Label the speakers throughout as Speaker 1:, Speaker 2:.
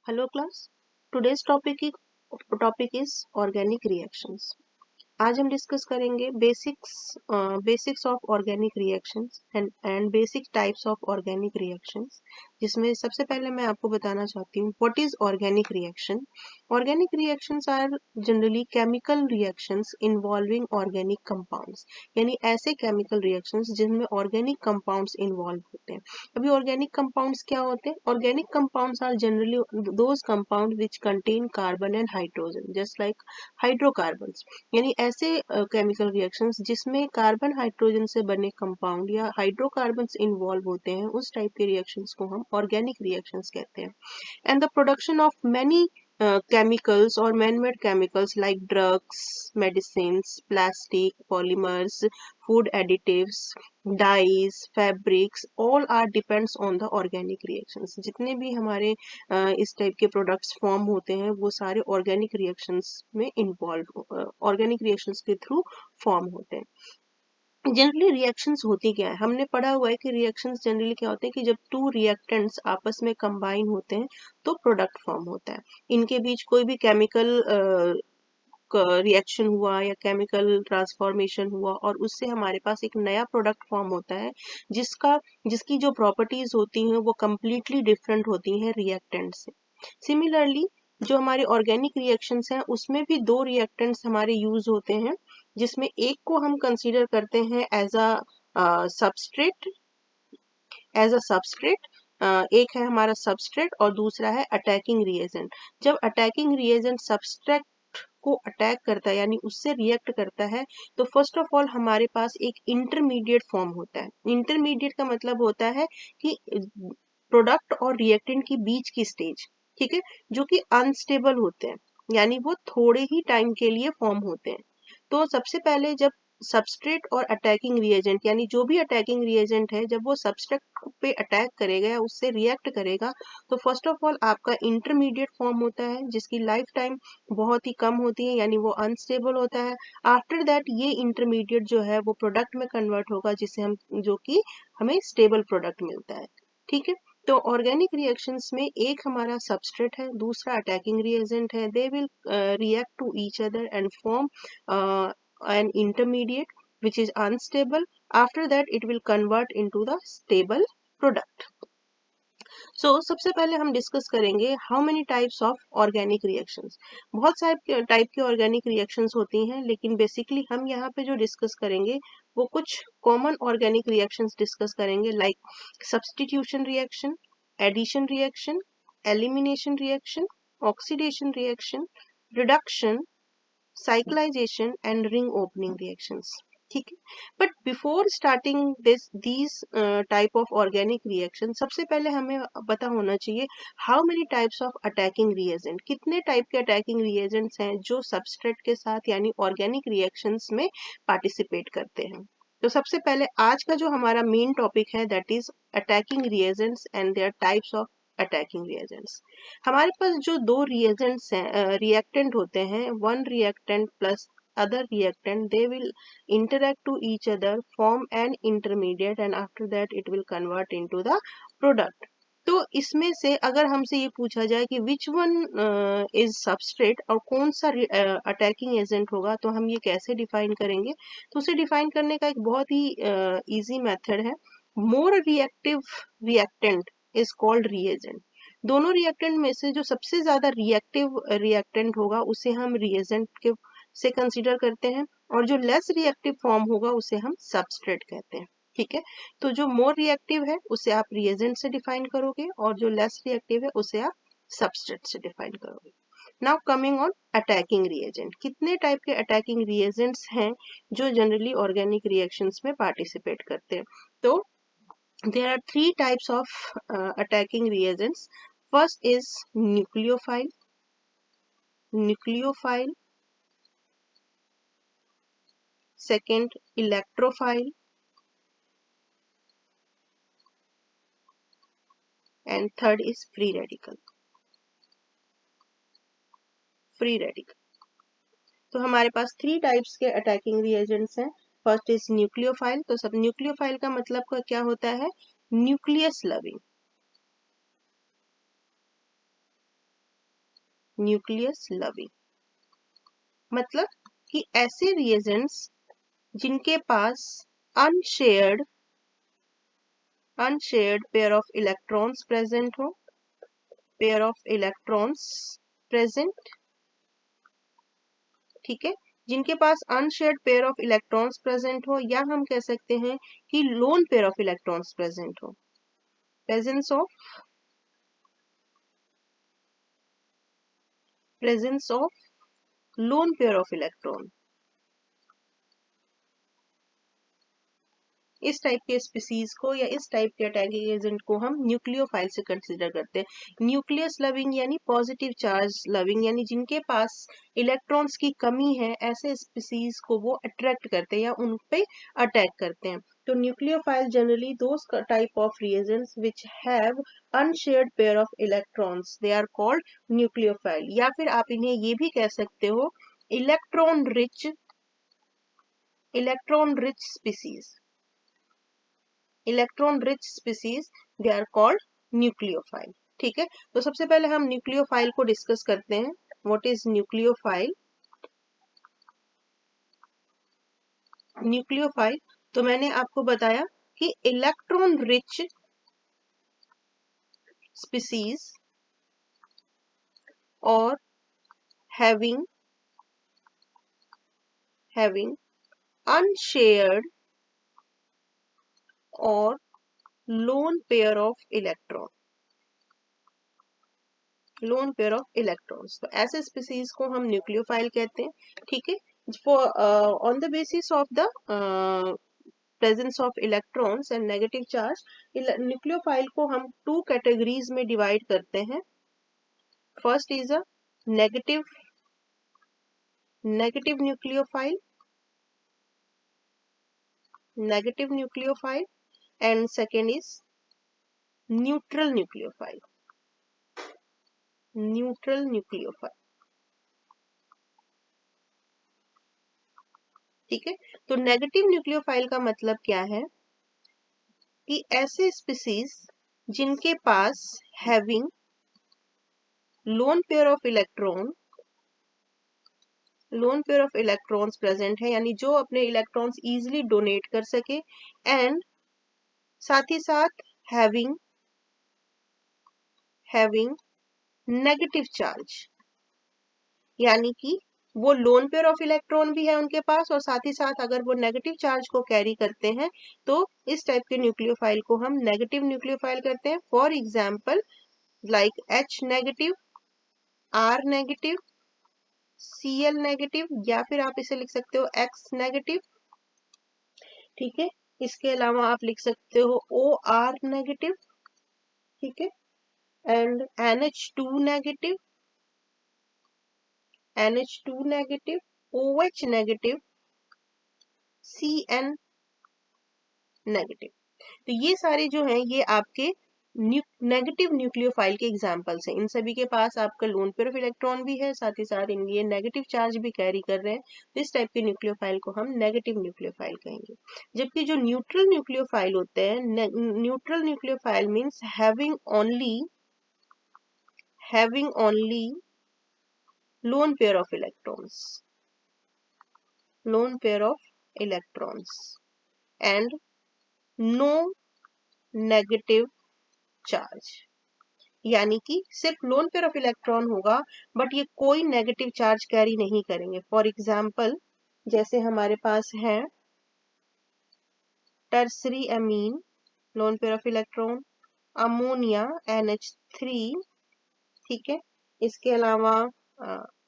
Speaker 1: Hello class. Today's topic is organic reactions. आज हम discuss करेंगे basics of organic reactions and basic types of organic reactions, जिसमें सबसे पहले मैं आपको बताना चाहती हूँ what is organic reaction. Organic reactions are generally chemical reactions involving organic compounds, यानी ऐसे केमिकल रिएक्शंस जिनमें ऑर्गेनिक कंपाउंड्स इन्वॉल्व होते हैं। अभी ऑर्गेनिक कंपाउंड्स क्या होते हैं? Organic compounds are generally those compound which contain carbon and hydrogen, just like hydrocarbons, यानी ऐसे केमिकल रिएक्शंस जिसमें कार्बन हाइड्रोजन से बने कंपाउंड या हाइड्रोकार्बन्स इन्वॉल्व होते हैं, उस टाइप के रिएक्शंस को हम ऑर्गेनिक रिएक्शंस कहते हैं। And the production of many chemicals or man-made chemicals like drugs, medicines, plastic, polymers, food additives, dyes, fabrics, all are depends on the organic reactions. जितने भी हमारे इस टाइप के प्रोडक्ट्स फॉर्म होते हैं वो सारे ऑर्गेनिक रिएक्शंस में ऑर्गेनिक रिएक्शंस के थ्रू फॉर्म होते हैं। जनरली रिएक्शंस होती क्या है? हमने पढ़ा हुआ है कि रिएक्शंस जनरली क्या होते हैं कि जब टू रिएक्टेंट्स आपस में कंबाइन होते हैं तो प्रोडक्ट फॉर्म होता है। इनके बीच कोई भी केमिकल रिएक्शन हुआ या केमिकल ट्रांसफॉर्मेशन हुआ और उससे हमारे पास एक नया प्रोडक्ट फॉर्म होता है जिसकी जो प्रॉपर्टीज होती हैं वो कम्प्लीटली डिफरेंट होती हैं रिएक्टेंट से। सिमिलरली जो हमारे ऑर्गेनिक रिएक्शंस हैं उसमें भी दो रिएक्टेंट्स हमारे यूज होते हैं, जिसमें एक को हम कंसीडर करते हैं एज अ सबस्ट्रेट एक है हमारा सबस्ट्रेट और दूसरा है अटैकिंग रिएजेंट। जब अटैकिंग रिएजेंट सबस्ट्रेट को अटैक करता है यानी उससे रिएक्ट करता है तो फर्स्ट ऑफ ऑल हमारे पास एक इंटरमीडिएट फॉर्म होता है। इंटरमीडिएट का मतलब होता है कि प्रोडक्ट और रिएक्टेंट के बीच की स्टेज, ठीक है, जो कि अनस्टेबल होते हैं, यानी वो थोड़े ही टाइम के लिए फॉर्म होते हैं। तो सबसे पहले जब सबस्ट्रेट और अटैकिंग रिएजेंट यानी जो भी अटैकिंग रिएजेंट है जब वो सबस्ट्रेट पे अटैक करेगा या उससे रिएक्ट करेगा तो फर्स्ट ऑफ ऑल आपका इंटरमीडिएट फॉर्म होता है जिसकी लाइफ टाइम बहुत ही कम होती है, यानी वो अनस्टेबल होता है। आफ्टर दैट ये इंटरमीडिएट जो है वो प्रोडक्ट में कन्वर्ट होगा जो कि हमें स्टेबल प्रोडक्ट मिलता है, ठीक है। तो ऑर्गेनिक रिएक्शंस में एक हमारा सबस्ट्रेट है, दूसरा अटैकिंग रिएजेंट है। They will react to each other and form an intermediate which is unstable. After that it will convert into the stable product. सबसे पहले हम डिस्कस करेंगे how many types of organic reactions. बहुत सारे type के organic reactions होती हैं, लेकिन बेसिकली हम यहाँ पे जो डिस्कस करेंगे वो कुछ कॉमन ऑर्गेनिक रिएक्शंस डिस्कस करेंगे, like substitution reaction, addition reaction, elimination reaction, oxidation reaction, reduction, cyclization and ring opening reactions, ठीक है। But before starting these type of organic reaction सबसे पहले हमें पता होना चाहिए how many types of attacking reagent, कितने टाइप के अटैकिंग रिएजेंट्स हैं जो सबस्ट्रेट के साथ यानी ऑर्गेनिक रिएक्शंस में पार्टिसिपेट करते हैं। तो सबसे पहले आज का जो हमारा मेन टॉपिक है that is attacking reagents and there types of attacking reagents. हमारे पास जो दो रिएजेंट्स हैं रिएक्टेंट होते हैं, one reactant plus other reactant, they will interact to each other, form an intermediate and after that it will convert into the product. तो इसमें से अगर हमसे ये पूछा जाए कि विच वन इज सबस्ट्रेट और कौन सा अटैकिंग एजेंट होगा तो हम ये कैसे डिफाइन करेंगे? तो उसे डिफाइन करने का एक बहुत ही इजी मेथड है। More reactive reactant is called reagent. दोनों रिएक्टेंट में से जो सबसे ज्यादा रिएक्टिव रिएक्टेंट होगा उसे हम रिएजेंट के से कंसीडर करते हैं और जो लेस रिएक्टिव फॉर्म होगा उसे हम सबस्ट्रेट कहते हैं, ठीक है। तो जो मोर रिएक्टिव है उसे आप रिएजेंट से डिफाइन करोगे और जो लेस रिएक्टिव है उसे आप सबस्ट्रेट से डिफाइन करोगे। Now coming on attacking reagent, कितने टाइप के अटैकिंग रिएजेंट्स हैं जो जनरली ऑर्गेनिक रिएक्शंस में पार्टिसिपेट करते हैं? तो there are three types of attacking reagents. First is nucleophile, second electrophile, and third is free radical. तो हमारे पास थ्री टाइप्स के अटैकिंग रिएजेंट्स हैं। First is nucleophile. तो सब न्यूक्लियोफाइल का मतलब का क्या होता है? Nucleus loving. Nucleus loving. मतलब कि ऐसे रिएजेंट्स जिनके पास unshared pair of electrons present हो, पेयर ऑफ इलेक्ट्रॉन्स प्रेजेंट, ठीक है, जिनके पास unshared pair of electrons present हो, या हम कह सकते हैं कि lone pair of electrons present हो, presence of lone pair of electron. इस टाइप के स्पीसीज को या इस टाइप के अटैकिंग एजेंट को हम न्यूक्लियोफाइल से कंसीडर करते हैं। न्यूक्लियस लविंग यानी पॉजिटिव चार्ज लविंग, यानी जिनके पास इलेक्ट्रॉन्स की कमी है, ऐसे स्पीसीज को वो अट्रैक्ट करते हैं या उन पे अटैक करते हैं। तो nucleophile generally those type of reagents which have unshared pair of electrons, they are called nucleophile. या फिर आप इन्हें ये भी कह सकते हो electron rich species, electron rich species, they are called nucleophile. ठीक है, तो सबसे पहले हम न्यूक्लियोफाइल को डिस्कस करते हैं। What is nucleophile? न्यूक्लियोफाइल, तो मैंने आपको बताया कि इलेक्ट्रॉन रिच स्पीसीज और हैविंग अनशेयर्ड और लोन पेयर ऑफ इलेक्ट्रॉन्स, तो ऐसे स्पीसीज को हम न्यूक्लियोफाइल कहते हैं। ठीक है, for on the basis of the presence of electrons and negative charge, nucleophile को हम टू कैटेगरीज में डिवाइड करते हैं। First is a negative nucleophile and second is neutral nucleophile। ठीक है, तो नेगेटिव न्यूक्लियोफाइल का मतलब क्या है कि ऐसे स्पीसीज जिनके पास having lone pair of electrons present है, यानी जो अपने इलेक्ट्रॉन्स इजीली डोनेट कर सके, एंड साथ ही साथ हैविंग नेगेटिव चार्ज, यानी कि वो लोन पेयर ऑफ इलेक्ट्रॉन भी है उनके पास और साथ ही साथ अगर वो नेगेटिव चार्ज को कैरी करते हैं, तो इस टाइप के न्यूक्लियोफाइल को हम नेगेटिव न्यूक्लियोफाइल करते हैं। For example like H negative, R negative, Cl negative, या फिर आप इसे लिख सकते हो X नेगेटिव। ठीक है, इसके अलावा आप लिख सकते हो OR नेगेटिव, ठीक है, and NH2 negative, OH negative, Cn negative. तो ये सारे जो हैं ये आपके नेगेटिव न्यूक्लियोफाइल के एग्जांपल्स हैं। इन सभी के पास आपका लोन पेयर ऑफ इलेक्ट्रॉन भी है, साथ ही साथ ये नेगेटिव चार्ज भी कैरी कर रहे हैं। तो इस टाइप के न्यूक्लियोफाइल को हम नेगेटिव न्यूक्लियोफाइल कहेंगे। जबकि जो न्यूट्रल न्यूक्लियोफाइल होते हैं, neutral nucleophile means having only lone pair of electrons and no negative charge, यानी कि सिर्फ लोन पेयर ऑफ इलेक्ट्रॉन होगा बट ये कोई नेगेटिव चार्ज कैरी नहीं करेंगे। फॉर एग्जाम्पल जैसे हमारे पास है tertiary amine, loan pair of electron, ammonia NH3, ठीक है, इसके अलावा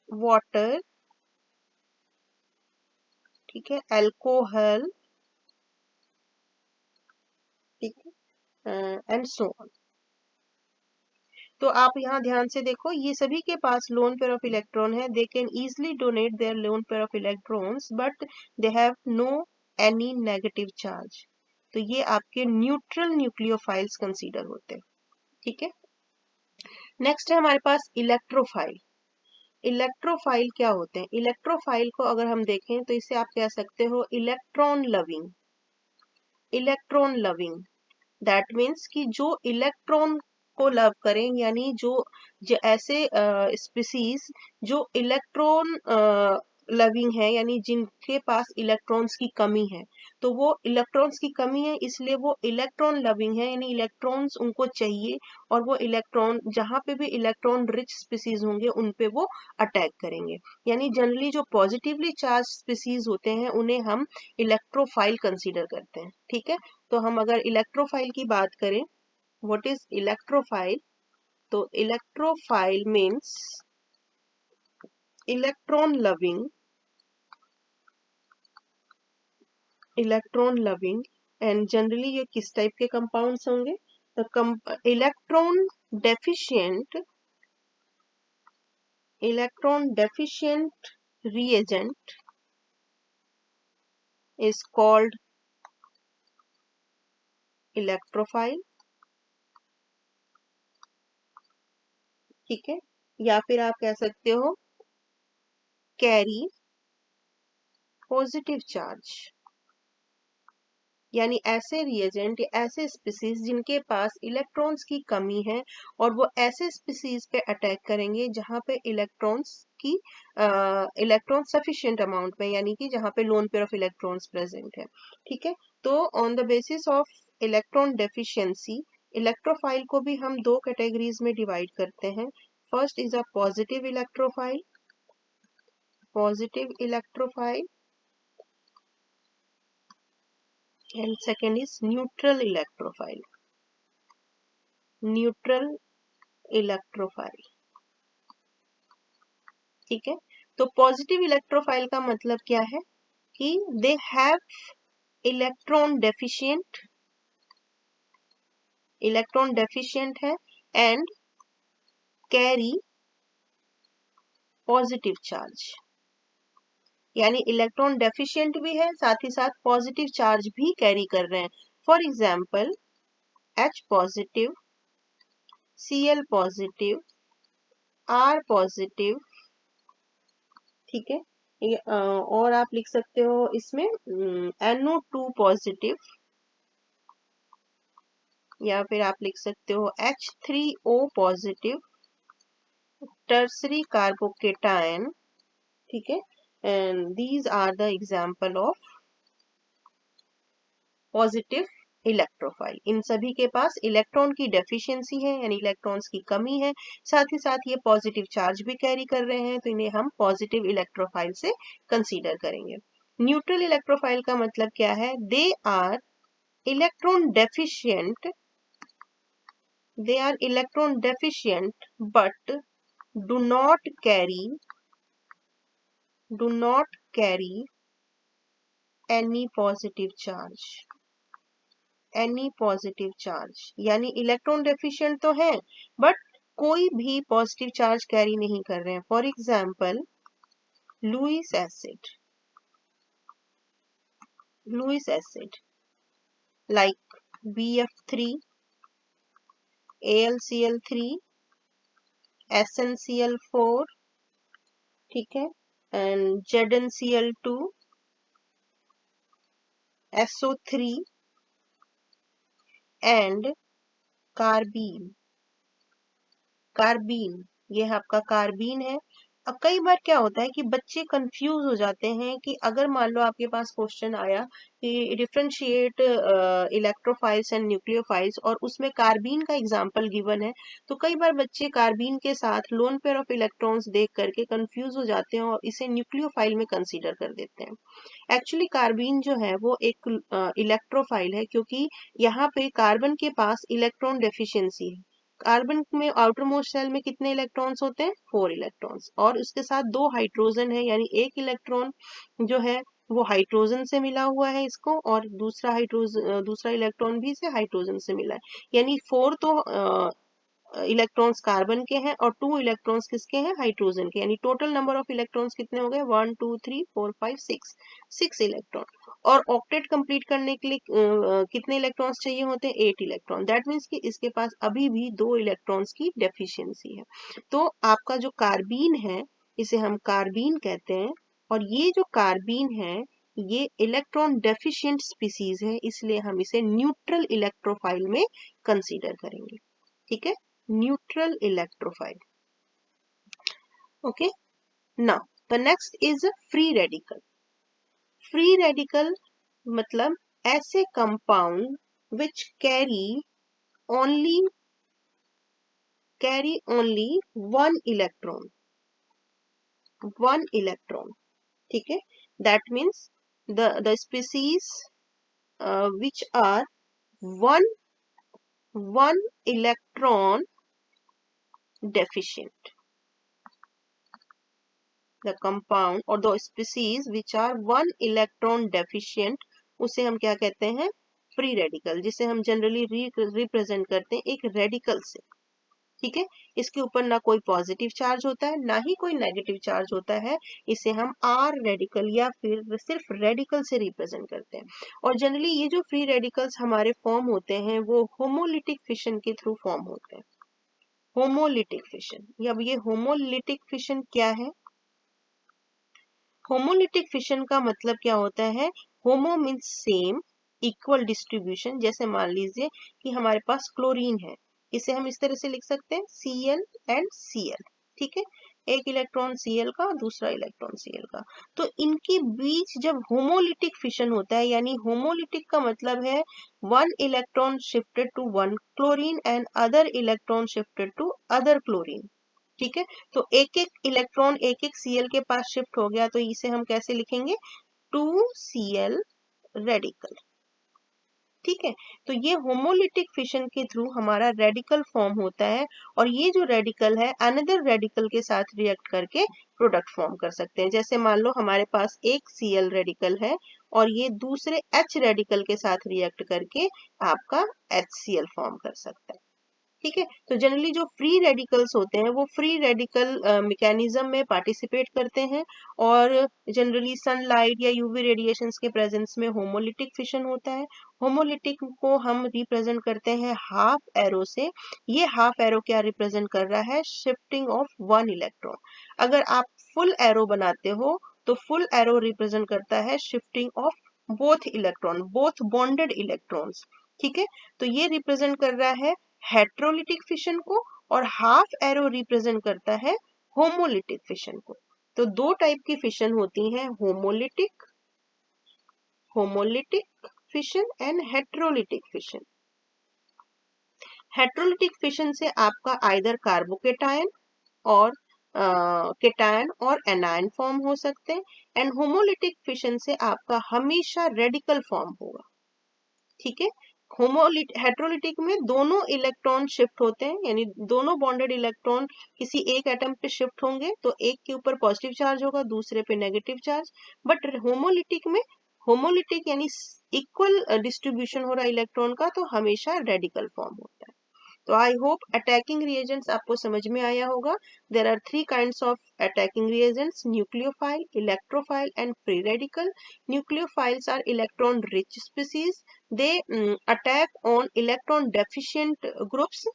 Speaker 1: वाटर, ठीक है, अल्कोहल, ठीक है, एंड सो ऑन। तो आप यहाँ ध्यान से देखो, ये सभी के पास लोन पेयर ऑफ इलेक्ट्रॉन है। They can easily donate their lone pair of electrons but they have no any negative charge. तो ये आपके न्यूट्रल न्यूक्लियोफाइल्स कंसीडर होते हैं। ठीक है, नेक्स्ट है हमारे पास इलेक्ट्रोफाइल। इलेक्ट्रोफाइल क्या होते हैं? इलेक्ट्रोफाइल को अगर हम देखें तो इसे आप कह सकते हो इलेक्ट्रॉन लविंग। दैट मीन्स कि जो इलेक्ट्रॉन को लव करें, यानी जो ऐसे स्पीसीज जो इलेक्ट्रॉन लविंग है, यानी जिनके पास इलेक्ट्रॉन्स की कमी है, तो वो इलेक्ट्रॉन्स की कमी है इसलिए वो इलेक्ट्रॉन लविंग है, यानी इलेक्ट्रॉन्स उनको चाहिए और वो इलेक्ट्रॉन जहां पे भी इलेक्ट्रॉन रिच स्पीसीज होंगे उन पे वो अटैक करेंगे। यानी जनरली जो पॉजिटिवली चार्ज स्पीसीज होते हैं उन्हें हम इलेक्ट्रोफाइल कंसीडर करते हैं। ठीक है, तो हम अगर इलेक्ट्रोफाइल की बात करें, व्हाट इज इलेक्ट्रोफाइल, तो electrophile means electron loving, electron loving, and generally ये किस टाइप के कंपाउंड्स होंगे, the electron deficient, electron deficient reagent is called electrophile। ठीक है, या फिर आप कह सकते हो कैरी पॉजिटिव चार्ज, यानी ऐसे रिएजेंट या ऐसे स्पीसीज जिनके पास इलेक्ट्रॉन्स की कमी है और वो ऐसे स्पीसीज पे अटैक करेंगे जहां पे इलेक्ट्रॉन्स की इलेक्ट्रॉन सफिशिएंट अमाउंट में, यानी कि जहां पे loan pair of electrons present है। ठीक है, तो on the basis of electron deficiency electrophile को भी हम दो कैटेगरीज में डिवाइड करते हैं। First is a positive electrophile, positive electrophile, and second is neutral electrophile, neutral electrophile. ठीक है, तो पॉजिटिव इलेक्ट्रोफाइल का मतलब क्या है कि they have electron deficient, electron deficient है एंड कैरी पॉजिटिव चार्ज, यानी इलेक्ट्रॉन डेफिशिएंट भी है साथ ही साथ पॉजिटिव चार्ज भी कैरी कर रहे हैं। For example H positive, Cl positive, R positive. ठीक है, और आप लिख सकते हो इसमें NO2 पॉजिटिव, या फिर आप लिख सकते हो H3O पॉजिटिव, टर्सरी कार्बोकेटायन। ठीक है, and these are the example of positive electrophile. इन सभी के पास इलेक्ट्रॉन की डेफिशिएंसी है, यानी इलेक्ट्रॉन्स की कमी है, साथ ही साथ ये पॉजिटिव चार्ज भी कैरी कर रहे हैं, तो इन्हें हम पॉजिटिव इलेक्ट्रोफाइल से कंसीडर करेंगे। न्यूट्रल इलेक्ट्रोफाइल का मतलब क्या है, they are electron deficient, they are electron deficient but do not carry any positive charge, any positive charge, यानी इलेक्ट्रॉन डेफिशिएंट तो है बट कोई भी पॉजिटिव चार्ज कैरी नहीं कर रहे हैं। For example Lewis acid, Lewis acid like BF3, AlCl3, SnCl4, ठीक है, and ZnCl2, SO3 and carbene, carbene, ये आपका कार्बीन है। अब कई बार क्या होता है कि बच्चे कंफ्यूज हो जाते हैं कि अगर मान लो आपके पास क्वेश्चन आया कि डिफरेंशिएट इलेक्ट्रोफाइल्स एंड न्यूक्लियोफाइल्स और उसमें कार्बीन का एग्जांपल गिवन है, तो कई बार बच्चे कार्बीन के साथ लोन पेयर ऑफ इलेक्ट्रॉन्स देख करके कंफ्यूज हो जाते हैं और इसे न्यूक्लियोफाइल में कंसीडर कर देते हैं। एक्चुअली कार्बीन जो है वो एक इलेक्ट्रोफाइल है, क्योंकि यहाँ पे कार्बन के पास इलेक्ट्रॉन डेफिशिएंसी है। कार्बन में आउटर मोस्ट शेल में कितने इलेक्ट्रॉन्स होते हैं, 4 इलेक्ट्रॉन्स, और उसके साथ 2 हाइड्रोजन है, यानी एक इलेक्ट्रॉन जो है वो हाइड्रोजन से मिला हुआ है इसको, और दूसरा इलेक्ट्रॉन भी इसे हाइड्रोजन से मिला है, यानी 4 तो इलेक्ट्रॉन्स कार्बन के हैं और 2 इलेक्ट्रॉन्स किसके हैं, हाइड्रोजन के, यानी टोटल नंबर ऑफ इलेक्ट्रॉन्स कितने हो गए, 1 2 3 4 5 6 इलेक्ट्रॉन। और ऑक्टेट कंप्लीट करने के लिए कितने इलेक्ट्रॉन्स चाहिए होते हैं, 8 इलेक्ट्रॉन। दैट मीन्स कि इसके पास अभी भी 2 इलेक्ट्रॉन्स की डेफिशिएंसी है। तो आपका जो कार्बीन है इसे हम कार्बीन कहते हैं, और ये जो कार्बीन है ये इलेक्ट्रॉन डेफिशिएंट स्पीसीज है, इसलिए हम इसे न्यूट्रल इलेक्ट्रोफाइल में कंसीडर करेंगे। ठीक है, neutral electrophile. Okay, now the next is a free radical. Free radical मतलब ऐसे compound which carry only one electron, ठीक है. That means the species which are one electron deficient. The compound or the species which are one electron deficient, उसे हम क्या कहते हैं, free radical, जिसे हम जनरली रिप्रेजेंट करते हैं एक रेडिकल से. ठीक है, इसके ऊपर ना कोई पॉजिटिव चार्ज होता है ना ही कोई नेगेटिव चार्ज होता है. इसे हम आर रेडिकल या फिर सिर्फ रेडिकल से रिप्रेजेंट करते हैं. और जनरली ये जो फ्री रेडिकल्स हमारे फॉर्म होते हैं वो होमोलिटिक फिशन के थ्रू फॉर्म होते हैं. Homolytic fission. अब ये होमोलिटिक फिशन क्या है? होमोलिटिक फिशन का मतलब क्या होता है? होमो मीन्स सेम, इक्वल डिस्ट्रीब्यूशन. जैसे मान लीजिए कि हमारे पास क्लोरीन है, इसे हम इस तरह से लिख सकते हैं Cl एंड Cl. ठीक है, एक इलेक्ट्रॉन Cl का, दूसरा इलेक्ट्रॉन Cl का. तो इनके बीच जब होमोलिटिक फिशन होता है, यानी होमोलिटिक का मतलब है one electron shifted to one chlorine and other electron shifted to other chlorine. ठीक है, तो एक एक इलेक्ट्रॉन एक एक Cl के पास शिफ्ट हो गया, तो इसे हम कैसे लिखेंगे? 2Cl radical. ठीक है, तो ये होमोलिटिक फिशन के थ्रू हमारा रेडिकल फॉर्म होता है. और ये जो रेडिकल है अनदर रेडिकल के साथ रिएक्ट करके प्रोडक्ट फॉर्म कर सकते हैं. जैसे मान लो हमारे पास एक Cl रेडिकल है और ये दूसरे H रेडिकल के साथ रिएक्ट करके आपका HCl फॉर्म कर सकता है. ठीक है, तो जनरली जो फ्री रेडिकल्स होते हैं वो फ्री रेडिकल मैकेनिज्म में पार्टिसिपेट करते हैं. और जनरली सनलाइट या यूवी रेडिएशंस के प्रेजेंस में होमोलिटिक फिशन होता है. होमोलिटिक को हम रिप्रेजेंट करते हैं हाफ एरो से. ये हाफ एरो क्या रिप्रेजेंट कर रहा है? Shifting of one electron. अगर आप फुल एरो बनाते हो तो फुल एरो रिप्रेजेंट करता है shifting of both electron, both bonded electrons. ठीक है, तो ये रिप्रेजेंट कर रहा है हेट्रोलिटिक फिशन को और हाफ एरो रिप्रेजेंट करता है होमोलिटिक फिशन को. तो दो टाइप की फिशन होती हैं, homolytic fission and heterolytic fission. Heterolytic fission से आपका आइदर कार्बोकेटायन और केटायन और एनायन फॉर्म हो सकते हैं. एंड होमोलिटिक फिशन से आपका हमेशा रेडिकल फॉर्म होगा. ठीक है, हेट्रोलिटिक में दोनों इलेक्ट्रॉन शिफ्ट होते हैं, यानी दोनों बॉन्डेड इलेक्ट्रॉन किसी एक एटम पे शिफ्ट होंगे तो एक के ऊपर पॉजिटिव चार्ज होगा, दूसरे पे नेगेटिव चार्ज. बट होमोलिटिक यानी इक्वल डिस्ट्रीब्यूशन हो रहा है इलेक्ट्रॉन का, तो हमेशा रेडिकल फॉर्म होता है. तो आई होप अटैकिंग रिएजेंट्स आपको समझ में आया होगा. There are three kinds of attacking reagents: nucleophile, electrophile and free radical. Nucleophiles are electron rich species. They attack on electron deficient groups.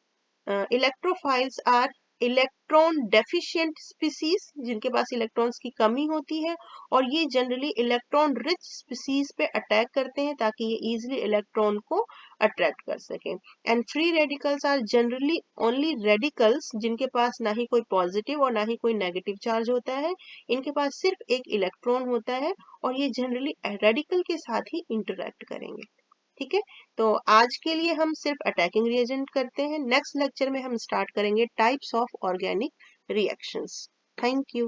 Speaker 1: Electrophiles are electron deficient species, जिनके पास electrons की कमी होती है, और ये जनरली इलेक्ट्रॉन रिच स्पीसीज पे attack करते हैं ताकि ये इजिली इलेक्ट्रॉन को अट्रैक्ट कर सके. And free radicals are generally only radicals जिनके पास ना ही कोई पॉजिटिव और ना ही कोई नेगेटिव चार्ज होता है. इनके पास सिर्फ एक इलेक्ट्रॉन होता है और ये जनरली रेडिकल के साथ ही इंटरैक्ट करेंगे. ठीक है, तो आज के लिए हम सिर्फ अटैकिंग रिएजेंट करते हैं. नेक्स्ट लेक्चर में हम स्टार्ट करेंगे types of organic reactions. Thank you.